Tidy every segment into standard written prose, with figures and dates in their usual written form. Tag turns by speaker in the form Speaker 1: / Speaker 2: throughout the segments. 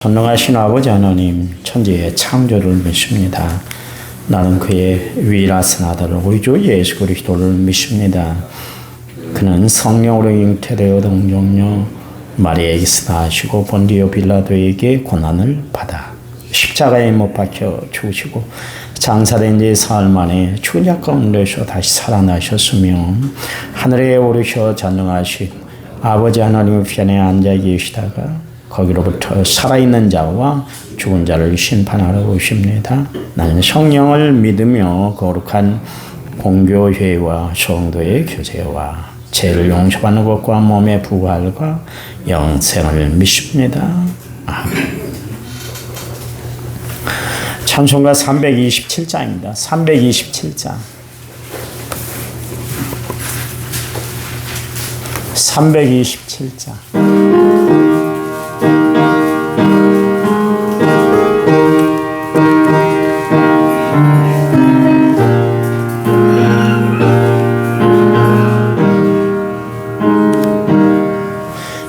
Speaker 1: 전능하신 아버지 하나님, 천지의 창조를 믿습니다. 나는 그의 위일하신 아들 우리 주 예수 그리스도를 믿습니다. 그는 성령으로 잉태되어 동정녀 마리아에게서 나시고 본디오 빌라도에게 고난을 받아 십자가에 못 박혀 죽으시고 장사된 지 사흘 만에 죽은 자 가운데서 다시 살아나셨으며 하늘에 오르셔 전능하신 아버지 하나님 편에 앉아 계시다가 거기로부터 살아있는 자와 죽은 자를 심판하러 오십니다. 나는 성령을 믿으며 거룩한 공교회와 성도의 교제와 죄를 용서받는 것과 몸의 부활과 영생을 믿습니다. 아멘. 찬송가 327장입니다. 327장. 327장.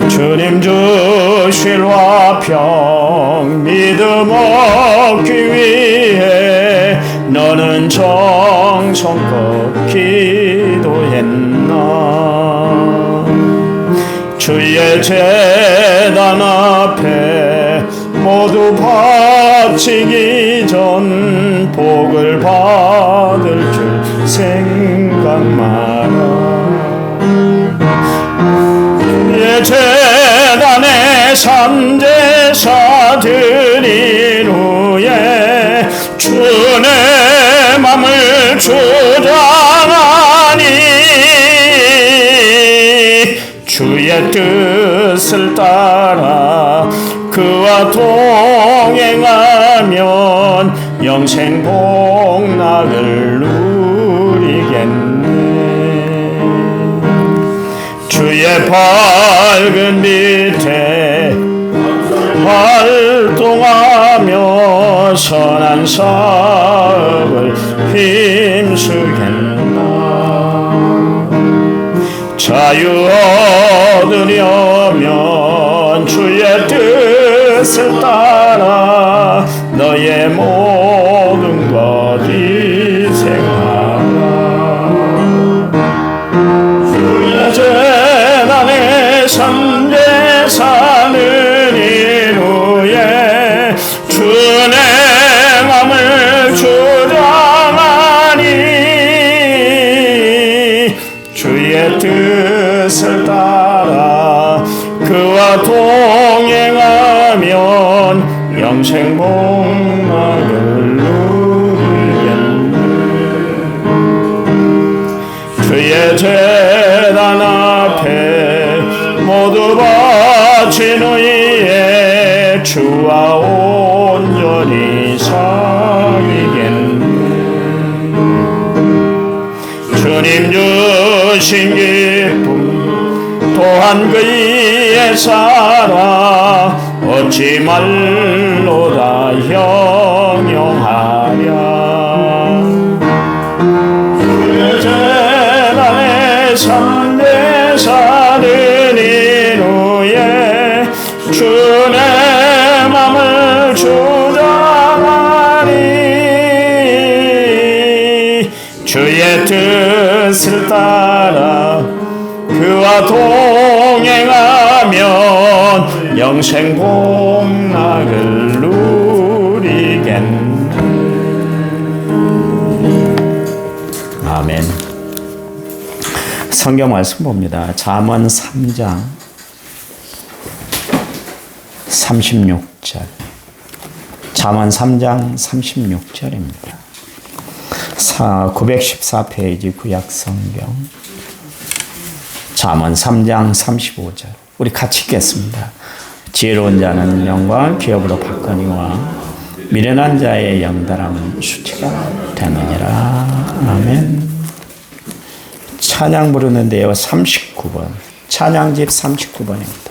Speaker 1: 주님 주실 화평 믿음 얻기 위해 너는 정성껏 기도했나. 주의 제단 앞에 모두 바치기 전 복을 받을 줄 생각 마라. 제단에 산제사 드린 후에 주의 맘을 주장하니 주의 뜻을 따라 그와 동행하면 영생 복락을 누리겠네. 주의 밝은 밑에 활동하며 선한 사업을 힘쓰겠나. 자유 얻으려면 주의 뜻을 따라 너의 모든 것 희생하라. 제단에 산제사는 이후에 주의 맘을 주장하니 주의 뜻을 따라 그와 동행하면 영생 복락을 누리겠네. 주의 제단 앞에 모두 바친 후에 주와 온전히 사귀겠네. 주님 주신 기쁨 또한 그의 살아 어찌 말로다 형용하랴. 산제사는 이후에 주의 맘을 주장하니 주의 뜻을 따라 그와 동행하면 영생 복락을 누리겠네. 아멘. 성경 말씀 봅니다. 잠언 3장 36절. 잠언 3장 36절입니다. 914페이지 구약 성경. 잠언 3장 35절. 우리 같이 읽겠습니다. 지혜로운 자는 영광을 기업으로 바꾸니와 미련한 자의 영달함은 수치가 되느니라. 아멘. 찬양 부르는데요. 39번. 찬양집 39번입니다.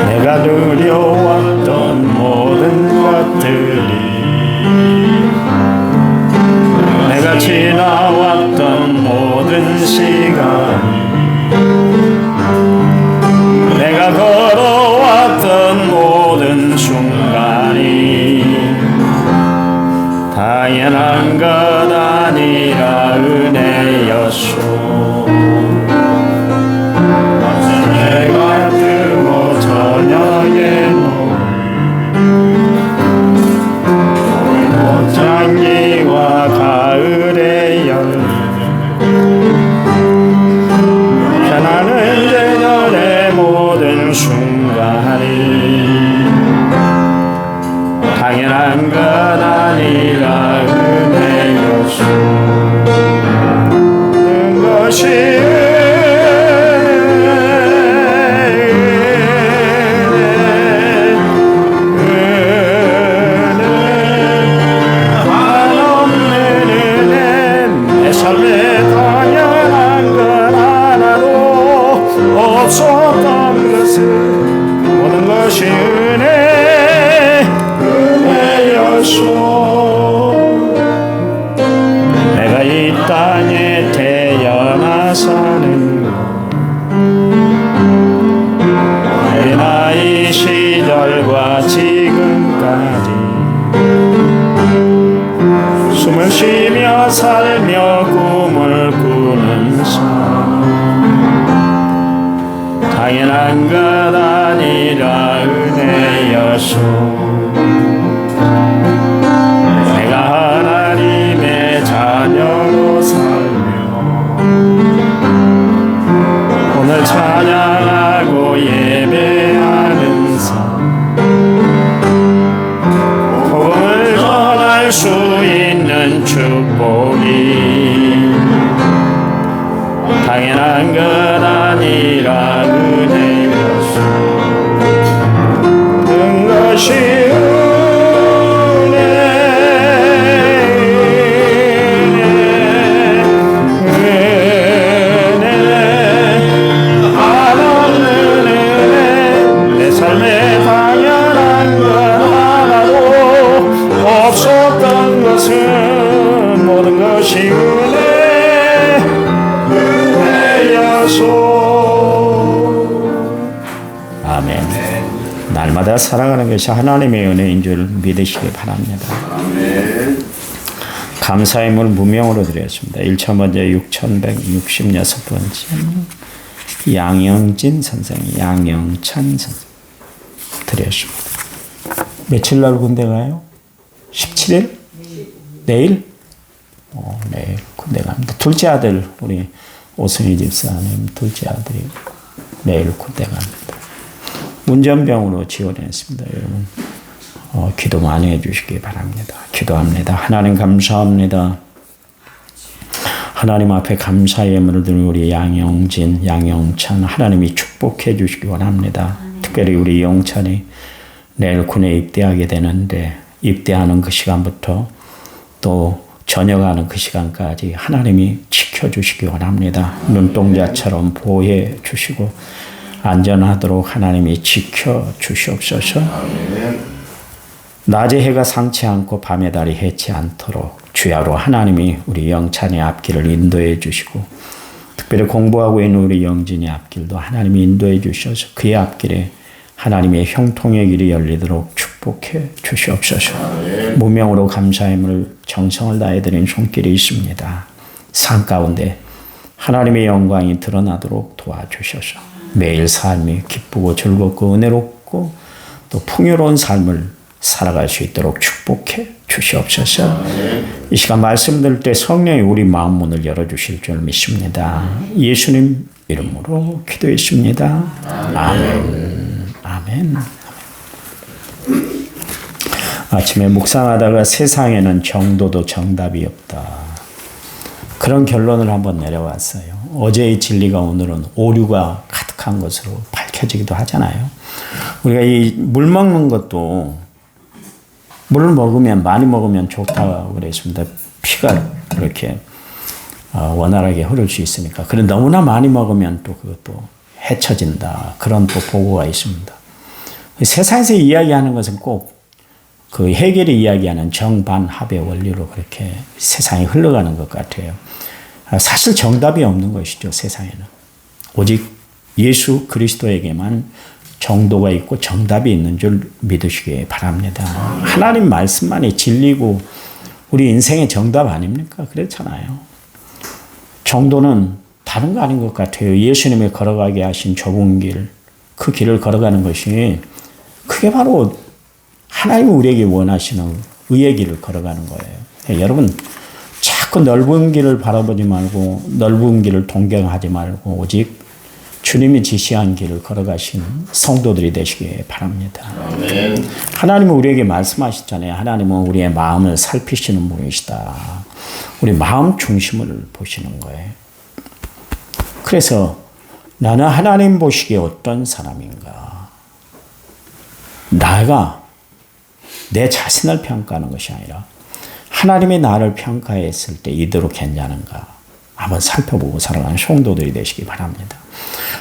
Speaker 1: 내가 두려워 모든 시간이 내가 걸어왔던 모든 순간이 당연한 것 아니라 은혜였소. 내가 뜨고 저녁에 꽃향기와 가을의 열 편안한 계절의 모든 순간이 당연한 것 아니라 은혜였소. 모든 것이 없었던 것은 모든 것이 은혜였소. 내가 이 땅에 태어나서는 내 나이 시절과 지금까지 숨을 쉬며 살며 꿈을 꾸는 삶 당연한 것 아니라 은혜였소. 내가 하나님의 자녀로 살며 오늘 찬양하고 예배하는 삶 복음을 전할 수 있는 축복이 당연한 것 아니라 은혜였소. 모든 것이 은혜 한없는 은혜 내 삶에 당연한 것 하나도 없었던 것은 모든 것이 아멘. 날마다 살아가는 것이 하나님의 은혜인 줄 믿으시기 바랍니다. 아멘. 감사의 물 무명으로 드렸습니다. 1차 먼저 6166번째 양영진 선생님, 양영찬 선생님 드렸습니다. 며칠 날 군대 가요? 17일? 내일? 내일 군대 갑니다. 둘째 아들 우리 오승희 집사님 둘째 아들이 내일 군대 갑니다. 운전병으로 지원했습니다. 여러분 기도 많이 해주시기 바랍니다. 기도합니다. 하나님 감사합니다. 하나님 앞에 감사의 예물을 드린 우리 양영진, 양영찬 하나님이 축복해 주시기 원합니다. 특별히 우리 영찬이 내일 군에 입대하게 되는데 입대하는 그 시간부터 또 전역하는 그 시간까지 하나님이 지켜주시기 원합니다. 눈동자처럼 보호해 주시고 안전하도록 하나님이 지켜주시옵소서. 낮에 해가 상치 않고 밤에 달이 해치 않도록 주야로 하나님이 우리 영찬의 앞길을 인도해 주시고 특별히 공부하고 있는 우리 영진의 앞길도 하나님이 인도해 주셔서 그의 앞길에 하나님의 형통의 길이 열리도록 축복해 주시옵소서. 무명으로 감사의 물 정성을 다해 드린 손길이 있습니다. 삶 가운데 하나님의 영광이 드러나도록 도와주셔서 매일 삶이 기쁘고 즐겁고 은혜롭고 또 풍요로운 삶을 살아갈 수 있도록 축복해 주시옵소서. 이 시간 말씀 들을 때 성령이 우리 마음 문을 열어주실 줄 믿습니다. 예수님 이름으로 기도했습니다. 아멘. 아멘. 아침에 묵상하다가 세상에는 정도도 정답이 없다. 그런 결론을 한번 내려왔어요. 어제의 진리가 오늘은 오류가 가득한 것으로 밝혀지기도 하잖아요. 우리가 이 물 먹는 것도 물을 먹으면 많이 먹으면 좋다고 그랬습니다. 피가 그렇게 원활하게 흐를 수 있으니까. 그런데 너무나 많이 먹으면 또 그것도 해쳐진다. 그런 또 보고가 있습니다. 세상에서 이야기하는 것은 꼭 그 해결이 이야기하는 정반합의 원리로 그렇게 세상이 흘러가는 것 같아요. 사실 정답이 없는 것이죠, 세상에는. 오직 예수 그리스도에게만 정도가 있고 정답이 있는 줄 믿으시기 바랍니다. 하나님 말씀만이 진리고 우리 인생의 정답 아닙니까? 그렇잖아요. 정도는 다른 거 아닌 것 같아요. 예수님이 걸어가게 하신 좁은 길, 그 길을 걸어가는 것이 그게 바로 하나님이 우리에게 원하시는 의의 길을 걸어가는 거예요. 여러분, 자꾸 넓은 길을 바라보지 말고 넓은 길을 동경하지 말고 오직 주님이 지시한 길을 걸어가신 성도들이 되시기 바랍니다. 아멘. 하나님은 우리에게 말씀하셨잖아요. 하나님은 우리의 마음을 살피시는 분이시다. 우리 마음 중심을 보시는 거예요. 그래서 나는 하나님 보시기에 어떤 사람인가? 나가 내 자신을 평가하는 것이 아니라 하나님이 나를 평가했을 때 이대로 괜찮은가? 한번 살펴보고 살아가는 성도들이 되시기 바랍니다.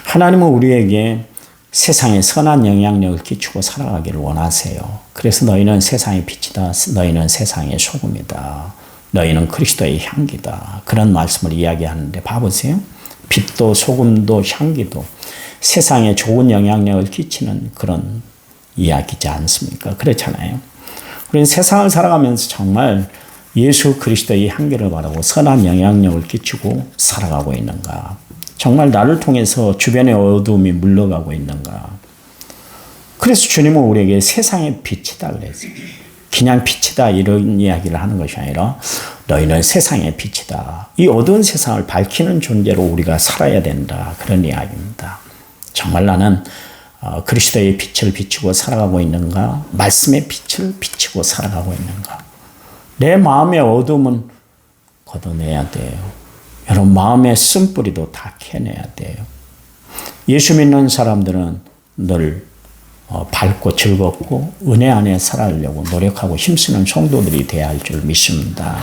Speaker 1: 하나님은 우리에게 세상에 선한 영향력을 끼치고 살아가기를 원하세요. 그래서 너희는 세상의 빛이다. 너희는 세상의 소금이다. 너희는 그리스도의 향기다. 그런 말씀을 이야기하는데 봐보세요. 빛도 소금도 향기도 세상에 좋은 영향력을 끼치는 그런 이야기지 않습니까? 그렇잖아요. 우리는 세상을 살아가면서 정말 예수 그리스도의 향기를 바라고 선한 영향력을 끼치고 살아가고 있는가? 정말 나를 통해서 주변의 어두움이 물러가고 있는가? 그래서 주님은 우리에게 세상의 빛이다 그랬어요. 그냥 빛이다 이런 이야기를 하는 것이 아니라 너희는 세상의 빛이다. 이 어두운 세상을 밝히는 존재로 우리가 살아야 된다. 그런 이야기입니다. 정말 나는 그리스도의 빛을 비추고 살아가고 있는가? 말씀의 빛을 비추고 살아가고 있는가? 내 마음의 어둠은 걷어내야 돼요. 여러분 마음의 쓴뿌리도 다 캐내야 돼요. 예수 믿는 사람들은 늘 밝고 즐겁고 은혜 안에 살아가려고 노력하고 힘쓰는 성도들이 되어야 할 줄 믿습니다.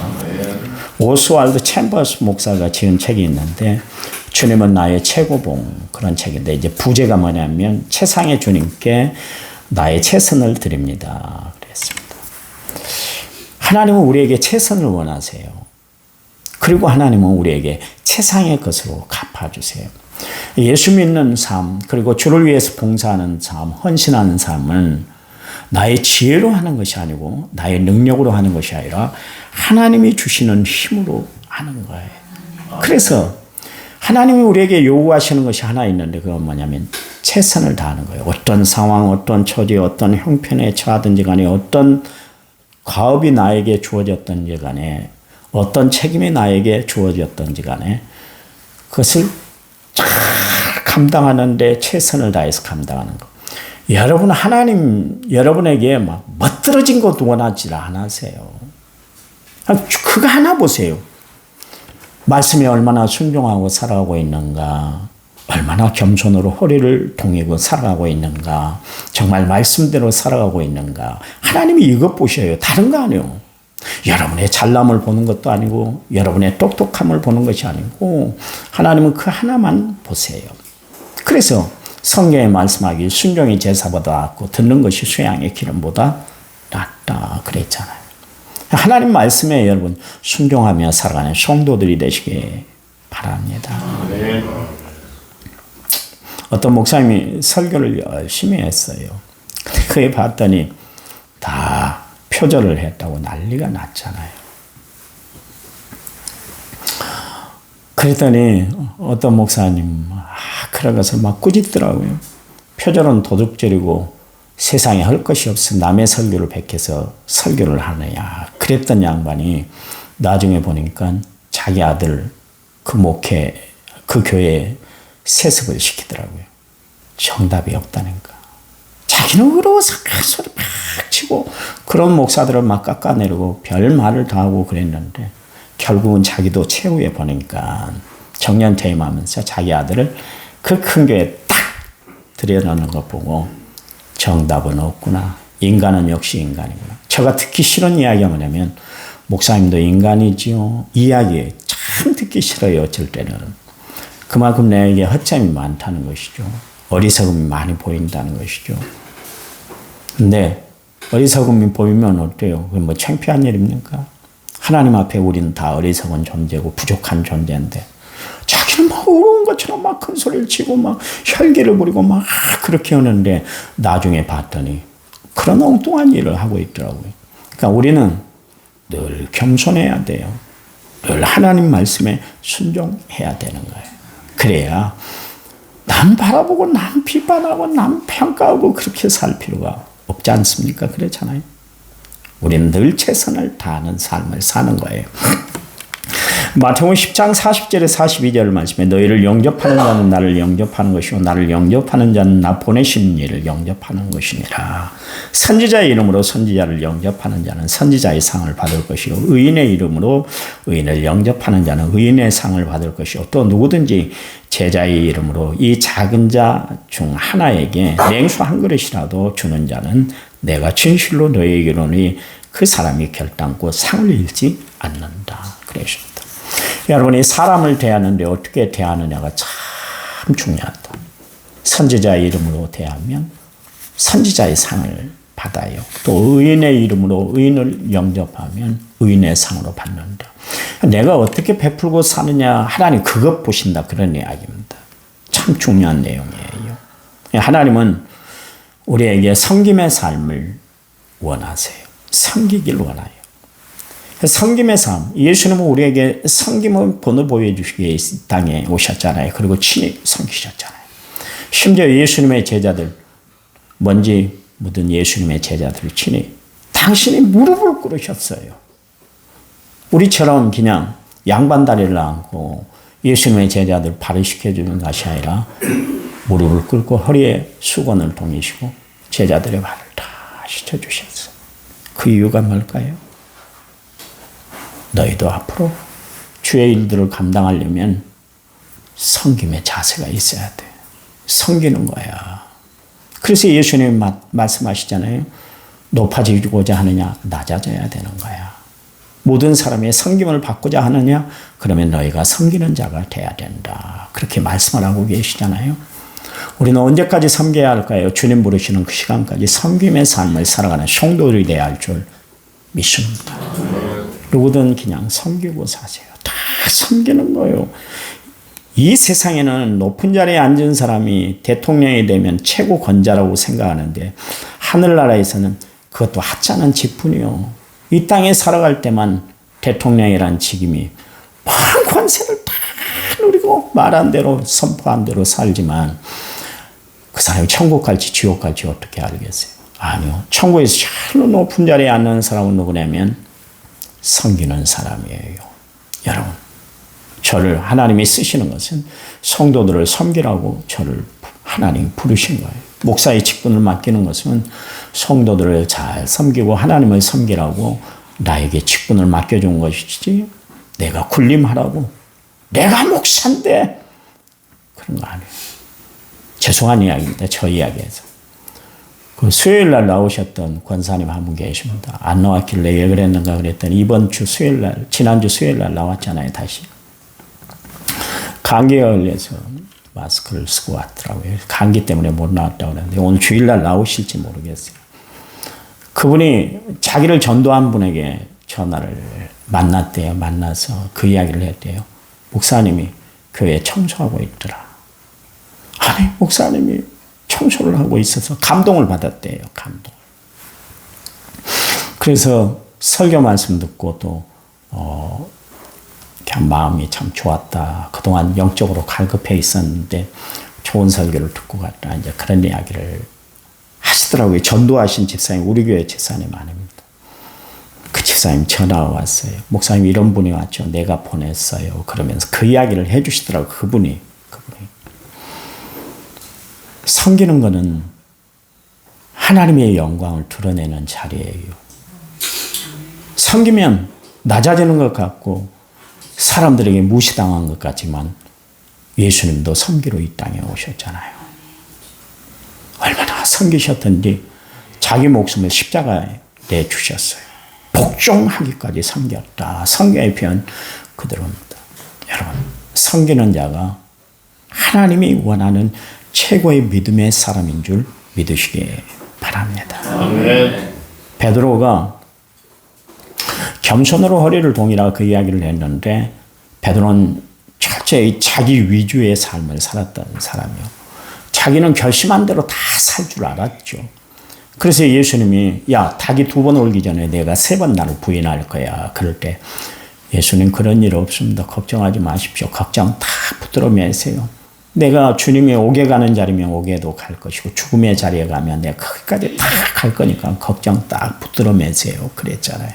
Speaker 1: 오스왈드 챔버스 목사가 지은 책이 있는데 주님은 나의 최고봉 그런 책인데 이제 부제가 뭐냐면 최상의 주님께 나의 최선을 드립니다. 그랬습니다. 하나님은 우리에게 최선을 원하세요. 그리고 하나님은 우리에게 최상의 것으로 갚아주세요. 예수 믿는 삶, 그리고 주를 위해서 봉사하는 삶, 헌신하는 삶은 나의 지혜로 하는 것이 아니고 나의 능력으로 하는 것이 아니라 하나님이 주시는 힘으로 하는 거예요. 그래서 하나님이 우리에게 요구하시는 것이 하나 있는데 그건 뭐냐면 최선을 다하는 거예요. 어떤 상황, 어떤 처지, 어떤 형편에 처하든지 간에 어떤 과업이 나에게 주어졌든지 간에 어떤 책임이 나에게 주어졌든지 간에 그것을 잘 감당하는데 최선을 다해서 감당하는 것. 여러분 하나님 여러분에게 막 멋들어진 것 원하지 않으세요. 그거 하나 보세요. 말씀에 얼마나 순종하고 살아가고 있는가. 얼마나 겸손으로 허리를 동이고 살아가고 있는가. 정말 말씀대로 살아가고 있는가. 하나님이 이것 보셔요. 다른 거 아니에요. 여러분의 잘남을 보는 것도 아니고 여러분의 똑똑함을 보는 것이 아니고 하나님은 그 하나만 보세요. 그래서 성경에 말씀하길 순종이 제사보다 낫고 듣는 것이 수양의 기름보다 낫다 그랬잖아요. 하나님 말씀에 여러분 순종하며 살아가는 성도들이 되시기 바랍니다. 어떤 목사님이 설교를 열심히 했어요. 그에 봤더니 다 표절을 했다고 난리가 났잖아요. 그랬더니 어떤 목사님 그런 것을 막 꾸짖더라고요. 표절은 도둑질이고 세상에 할 것이 없어 남의 설교를 베껴서 설교를 하느냐. 그랬던 양반이 나중에 보니까 자기 아들 그 목회 그 교회에 세습을 시키더라고요. 정답이 없다니까. 자기는 의로워서 소리 막 치고 그런 목사들을 막 깎아내리고 별 말을 다 하고 그랬는데 결국은 자기도 최후에 보니까 정년 퇴임하면서 자기 아들을 그 큰 교회에 딱 들여놓는 것 보고 정답은 없구나. 인간은 역시 인간이구나. 제가 듣기 싫은 이야기가 뭐냐면 목사님도 인간이지요. 이야기 참 듣기 싫어요. 어쩔 때는. 그만큼 내게 허점이 많다는 것이죠. 어리석음이 많이 보인다는 것이죠. 근데 어리석음이 보이면 어때요? 그게 뭐 창피한 일입니까? 하나님 앞에 우리는 다 어리석은 존재고 부족한 존재인데 자기는 막 어려운 것처럼 막 큰 소리를 치고 막 혈기를 부리고 막 그렇게 하는데 나중에 봤더니 그런 엉뚱한 일을 하고 있더라고요. 그러니까 우리는 늘 겸손해야 돼요. 늘 하나님 말씀에 순종해야 되는 거예요. 그래야 남 바라보고 남 비판하고 남 평가하고 그렇게 살 필요가 없지 않습니까? 그렇잖아요. 우리는 늘 최선을 다하는 삶을 사는 거예요. 마태복음 10장 40절에 42절 말씀에 너희를 영접하는 자는 나를 영접하는 것이요 나를 영접하는 자는 나 보내신 이를 영접하는 것이니라. 선지자의 이름으로 선지자를 영접하는 자는 선지자의 상을 받을 것이요 의인의 이름으로 의인을 영접하는 자는 의인의 상을 받을 것이요 또 누구든지 제자의 이름으로 이 작은 자 중 하나에게 냉수 한 그릇이라도 주는 자는 내가 진실로 너희에게 이르노니 그 사람이 결단코 상을 잃지 않는다. 그러십니다. 여러분이 사람을 대하는데 어떻게 대하느냐가 참 중요하다. 선지자의 이름으로 대하면 선지자의 상을 받아요. 또 의인의 이름으로 의인을 영접하면 의인의 상으로 받는다. 내가 어떻게 베풀고 사느냐 하나님 그것 보신다 그런 이야기입니다. 참 중요한 내용이에요. 하나님은 우리에게 섬김의 삶을 원하세요. 섬기길 원해요. 섬김의 삶, 예수님은 우리에게 섬김을 본을 보여주시기 위해 땅에 오셨잖아요. 그리고 친히 섬기셨잖아요. 심지어 예수님의 제자들, 먼지 묻은 예수님의 제자들을 친히 당신이 무릎을 꿇으셨어요. 우리처럼 그냥 양반다리를 안고 예수님의 제자들 발을 씻겨주는 것이 아니라 무릎을 꿇고 허리에 수건을 동이시고 제자들의 발을 다 씻어주셨어요. 그 이유가 뭘까요? 너희도 앞으로 주의 일들을 감당하려면 섬김의 자세가 있어야 돼. 섬기는 거야. 그래서 예수님이 말씀하시잖아요. 높아지고자 하느냐? 낮아져야 되는 거야. 모든 사람의 섬김을 받고자 하느냐? 그러면 너희가 섬기는 자가 돼야 된다. 그렇게 말씀을 하고 계시잖아요. 우리는 언제까지 섬겨야 할까요? 주님 부르시는 그 시간까지 섬김의 삶을 살아가는 성도들이 돼야 할 줄 믿습니다. 누구든 그냥 섬기고 사세요. 다 섬기는 거예요. 이 세상에는 높은 자리에 앉은 사람이 대통령이 되면 최고 권자라고 생각하는데 하늘나라에서는 그것도 하찮은 직분이요. 이 땅에 살아갈 때만 대통령이란 직임이 많은 권세를 다 누리고 말한 대로 선포한 대로 살지만 그 사람이 천국 갈지 지옥 갈지 어떻게 알겠어요? 아니요. 천국에서 제일 높은 자리에 앉는 사람은 누구냐면 섬기는 사람이에요. 여러분, 저를 하나님이 쓰시는 것은 성도들을 섬기라고 저를 하나님 부르신 거예요. 목사의 직분을 맡기는 것은 성도들을 잘 섬기고 하나님을 섬기라고 나에게 직분을 맡겨준 것이지 내가 군림하라고 내가 목사인데 그런 거 아니에요. 죄송한 이야기입니다. 저 이야기에서. 그 수요일 날 나오셨던 권사님 한 분 계십니다. 안 나왔길래 왜 그랬는가 그랬더니 이번 주 수요일 날, 지난주 수요일 날 나왔잖아요, 다시. 감기에 걸려서 마스크를 쓰고 왔더라고요. 감기 때문에 못 나왔다고 그러는데 오늘 주일 날 나오실지 모르겠어요. 그분이 자기를 전도한 분에게 전화를 만났대요. 만나서 그 이야기를 했대요. 목사님이 교회 청소하고 있더라. 아니, 목사님이 청소를 하고 있어서 감동을 받았대요. 감동. 그래서 설교 말씀 듣고 또 그냥 마음이 참 좋았다. 그동안 영적으로 갈급해 있었는데 좋은 설교를 듣고 갔다. 이제 그런 이야기를 하시더라고요. 전도하신 집사님, 우리 교회 집사님 아닙니다. 그 집사님 전화가 왔어요. 목사님 이런 분이 왔죠. 내가 보냈어요. 그러면서 그 이야기를 해주시더라고요. 그분이. 섬기는 것은 하나님의 영광을 드러내는 자리예요. 섬기면 낮아지는 것 같고 사람들에게 무시당한 것 같지만 예수님도 섬기러 이 땅에 오셨잖아요. 얼마나 섬기셨던지 자기 목숨을 십자가에 내주셨어요. 복종하기까지 섬겼다. 성경의 표현 그대로입니다. 여러분, 섬기는 자가 하나님이 원하는 최고의 믿음의 사람인 줄 믿으시기 바랍니다. 아멘. 베드로가 겸손으로 허리를 동이라 그 이야기를 했는데 베드로는 철저히 자기 위주의 삶을 살았던 사람이요. 자기는 결심한 대로 다 살 줄 알았죠. 그래서 예수님이 야 닭이 2번 울기 전에 내가 3번 나를 부인할 거야. 그럴 때 예수님 그런 일 없습니다. 걱정하지 마십시오. 걱정 다 붙들어 매세요. 내가 주님이 옥에 가는 자리면 옥에도 갈 것이고 죽음의 자리에 가면 내가 거기까지 다 갈 거니까 걱정 딱 붙들어 매세요. 그랬잖아요.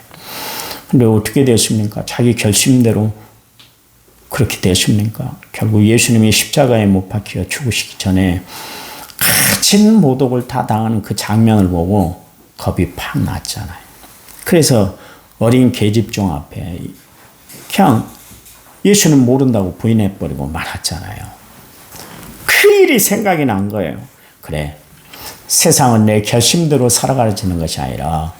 Speaker 1: 근데 어떻게 됐습니까? 자기 결심대로 그렇게 됐습니까? 결국 예수님이 십자가에 못 박혀 죽으시기 전에 진 모독을 다 당하는 그 장면을 보고 겁이 팍 났잖아요. 그래서 어린 계집종 앞에 그냥 예수는 모른다고 부인해버리고 말았잖아요. 그 일이 생각이 난 거예요. 그래, 세상은 내 결심대로 살아가지는 것이 아니라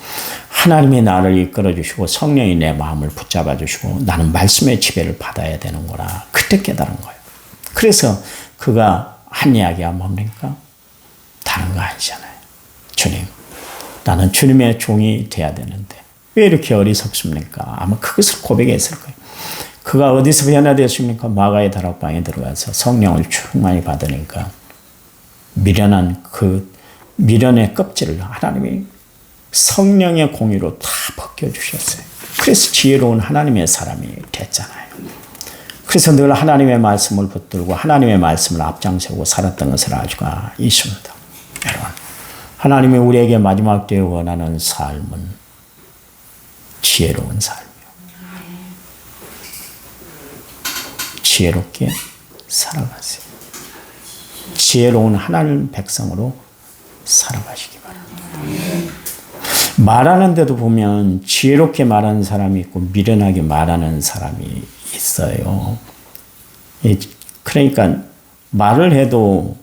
Speaker 1: 하나님이 나를 이끌어 주시고 성령이 내 마음을 붙잡아 주시고 나는 말씀의 지배를 받아야 되는구나. 그때 깨달은 거예요. 그래서 그가 한 이야기가 뭡니까? 다른 거 아니잖아요. 주님, 나는 주님의 종이 돼야 되는데 왜 이렇게 어리석습니까? 아마 그것을 고백했을 거예요. 그가 어디서 변화되었습니까? 마가의 다락방에 들어가서 성령을 충만히 받으니까 미련한 그 미련의 껍질을 하나님이 성령의 공의로 다 벗겨주셨어요. 그래서 지혜로운 하나님의 사람이 됐잖아요. 그래서 늘 하나님의 말씀을 붙들고 하나님의 말씀을 앞장서고 살았던 것을 알 수가 있습니다. 여러분, 하나님이 우리에게 마지막 때에 원하는 삶은 지혜로운 삶이요. 지혜롭게 살아가세요. 지혜로운 하나님 백성으로 살아가시기 바랍니다. 말하는데도 보면 지혜롭게 말하는 사람이 있고 미련하게 말하는 사람이 있어요. 그러니까 말을 해도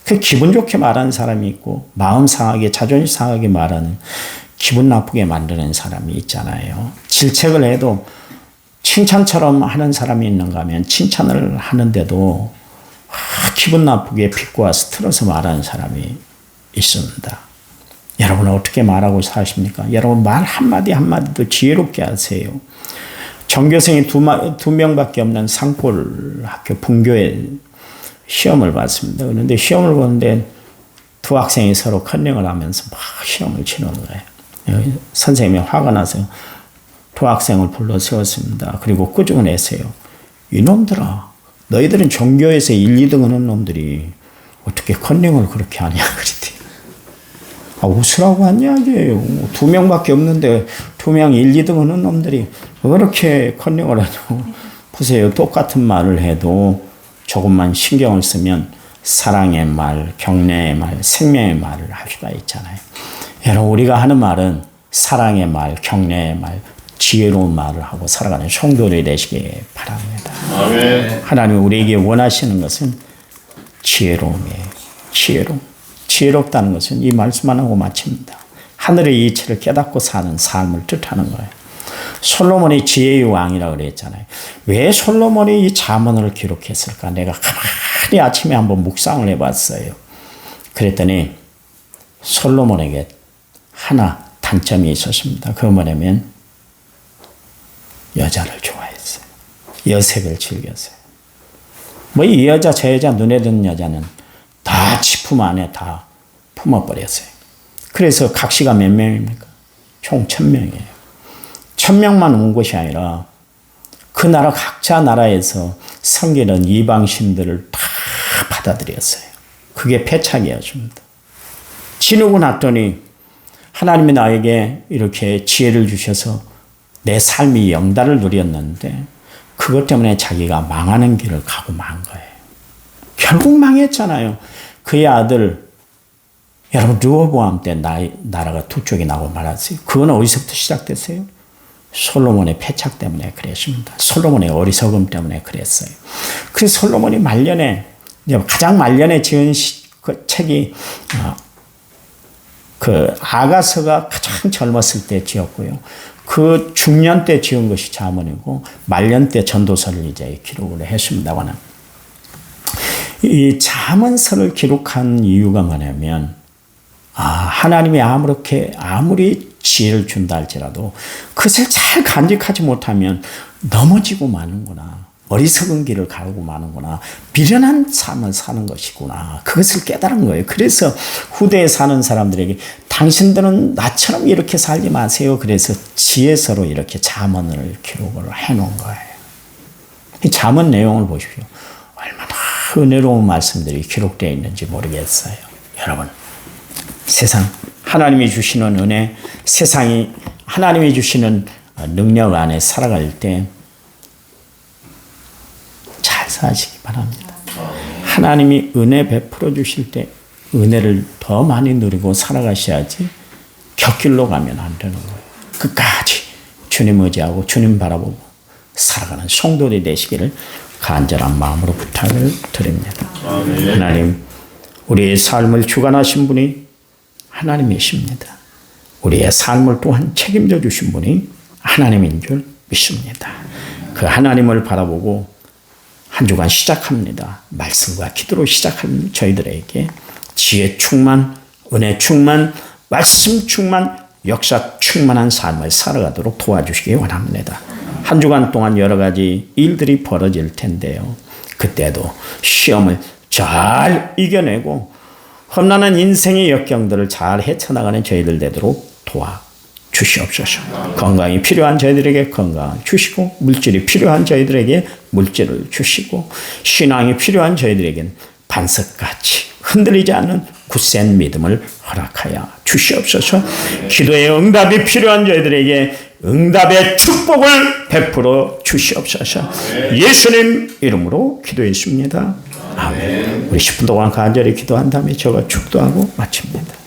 Speaker 1: 그 기분 좋게 말하는 사람이 있고 마음 상하게 자존심 상하게 말하는 기분 나쁘게 만드는 사람이 있잖아요. 질책을 해도 칭찬처럼 하는 사람이 있는가 하면 칭찬을 하는데도 기분 나쁘게 비꼬아서 틀어서 말하는 사람이 있습니다. 여러분은 어떻게 말하고 사십니까? 여러분 말 한마디 한마디도 지혜롭게 하세요. 전교생이 두 명밖에 없는 산골 학교 분교에 시험을 봤습니다. 그런데 시험을 보는데 두 학생이 서로 컨닝을 하면서 막 시험을 치는 거예요. 선생님이 화가 나서 두 학생을 불러 세웠습니다. 그리고 꾸중을 내세요. 이놈들아, 너희들은 전교에서 1, 2등 하는 놈들이 어떻게 컨닝을 그렇게 하냐 그랬대요. 웃으라고 한 이야기예요. 2명밖에 없는데 2명 1, 2등 하는 놈들이 그렇게 컨닝을 하냐고. 보세요. 똑같은 말을 해도 조금만 신경을 쓰면 사랑의 말, 경례의 말, 생명의 말을 할 수가 있잖아요. 여러분, 우리가 하는 말은 사랑의 말, 경례의 말, 지혜로운 말을 하고 살아가는 성도들이 되시기 바랍니다. 아멘. 하나님 우리에게 원하시는 것은 지혜로움이에요. 지혜롭다는 것은 이 말씀만 하고 마칩니다. 하늘의 이치를 깨닫고 사는 삶을 뜻하는 거예요. 솔로몬이 지혜의 왕이라고 그랬잖아요. 왜 솔로몬이 이 잠언을 기록했을까? 내가 가만히 아침에 한번 묵상을 해봤어요. 그랬더니 솔로몬에게 하나 단점이 있었습니다. 그건 뭐냐면 여자를 좋아했어요. 여색을 즐겼어요. 뭐 이 여자 저 여자 눈에 드는 여자는 다 지품 안에 다 품어버렸어요. 그래서 각시가 몇 명입니까? 총 1000명이에요. 1000명만 온 것이 아니라 그 나라 각자 나라에서 섬기는 이방신들을 다 받아들였어요. 그게 패착이었습니다. 지르고 났더니 하나님이 나에게 이렇게 지혜를 주셔서 내 삶이 영달을 누렸는데 그것 때문에 자기가 망하는 길을 가고 만 거예요. 결국 망했잖아요. 그의 아들, 여러분 르호보암 때 나라가 두 쪽이 나고 말았어요. 그건 어디서부터 시작됐어요? 솔로몬의 패착 때문에 그랬습니다. 솔로몬의 어리석음 때문에 그랬어요. 그래서 솔로몬이 말년에, 가장 말년에 지은 그 책이 그 아가서가 가장 젊었을 때 지었고요. 그 중년 때 지은 것이 잠언이고 말년 때 전도서를 이제 기록을 했습니다만은 이 잠언서를 기록한 이유가 뭐냐면 하나님이 아무리 지혜를 준다 할지라도 그것을 잘 간직하지 못하면 넘어지고 마는구나. 어리석은 길을 가고 마는구나. 미련한 삶을 사는 것이구나. 그것을 깨달은 거예요. 그래서 후대에 사는 사람들에게 당신들은 나처럼 이렇게 살지 마세요. 그래서 지혜서로 이렇게 잠언을 기록을 해놓은 거예요. 이 잠언 내용을 보십시오. 얼마나 은혜로운 말씀들이 기록되어 있는지 모르겠어요. 여러분, 세상 하나님이 주시는 은혜, 세상이 하나님이 주시는 능력 안에 살아갈 때 잘 사시기 바랍니다. 하나님이 은혜 베풀어 주실 때 은혜를 더 많이 누리고 살아가셔야지 곁길로 가면 안 되는 거예요. 끝까지 주님 의지하고 주님 바라보고 살아가는 성도들이 되시기를 간절한 마음으로 부탁을 드립니다. 하나님, 우리의 삶을 주관하신 분이 하나님이십니다. 우리의 삶을 또한 책임져 주신 분이 하나님인 줄 믿습니다. 그 하나님을 바라보고 한 주간 시작합니다. 말씀과 기도로 시작한 저희들에게 지혜 충만, 은혜 충만, 말씀 충만, 역사 충만한 삶을 살아가도록 도와주시기 원합니다. 한 주간 동안 여러 가지 일들이 벌어질 텐데요. 그때도 시험을 잘 이겨내고 험난한 인생의 역경들을 잘 헤쳐나가는 저희들 되도록 도와주시옵소서. 건강이 필요한 저희들에게 건강을 주시고 물질이 필요한 저희들에게 물질을 주시고 신앙이 필요한 저희들에게는 반석같이 흔들리지 않는 굳센 믿음을 허락하여 주시옵소서. 기도의 응답이 필요한 저희들에게 응답의 축복을 베풀어 주시옵소서. 예수님 이름으로 기도했습니다. 아멘. 우리 10분 동안 간절히 기도한 다음에 저가 축도하고 마칩니다.